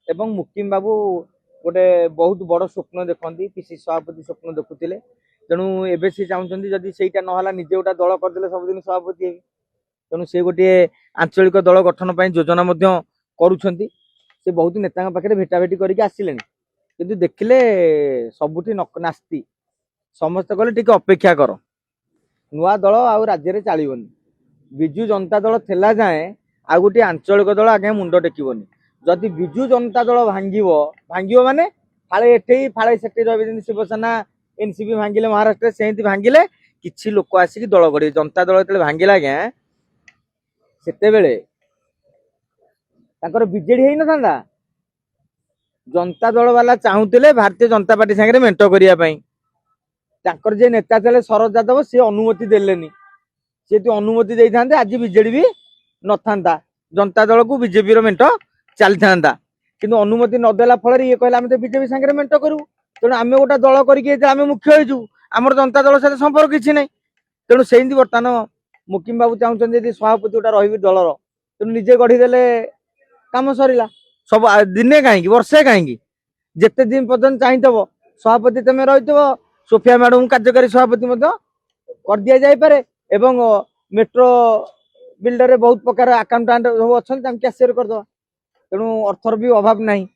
ଏବଂ ମୁକିମ ବାबୁ गोटे बहुत बड़ स्वप्न देखती पीसी सभापति स्वप्न देखुले तेणु एबे से चाहते जदि से ना निजे गोटे दल करदे सबुदिन सभापति हेबी तेणु से गोटे आंचलिक दल गठन पर योजना करुँच से बहुत नेता पाखे भेटाभेटी करके आसिले कि देखिले सबुठी नास्ती समस्त कहले टिके अपेक्षा कर नुआ दल आउ राज्य में चलनी विजु जनता दल थेला जाए आ गोटे आंचलिक दल आगे मुंड टेकबनी जदि विजु जनता दल भांग माने फाले एठे फाले सेठी रही शिवसेना एनसीपी भांगिले महाराष्ट्र से भांगिले किछि लोक आसिक दल गढ़े जनता दल जो भांगिला आज्ञा से बीजेडी हो ना जनता दल वाला चाहूले भारतीय जनता पार्टी सागर मेंट करने जे नेता थे शरद यादव सी अनुमति देलेनी सी अनुमति दे था आज बीजेडी भी न था जनता दल को बीजेपी मेंट चली था कि अनुमति नदेला फल ये कहला आम तो बीजेपी सागर मेंट करूँ तेणु आम गोटे दल करके मुख्य होजु आमर जनता दल सहित संपर्क किसी ना तेणु से बर्तमान मुकिम बाबू चाहते सभापति गोटा रही दलर तेणु निजे गढ़ीदे कम सरला सब दिने कहीं वर्षे कहीं जिते दिन पर्यटन चाहिए सभापति तुम रही सोफिया मैडम कार्यकारी सभापति कर दि जापे एवं मेट्रो बिल्डर बहुत प्रकार आकाउंटाट सब अच्छा कैशियर करदे तेणु अर्थर भी अभाव नहीं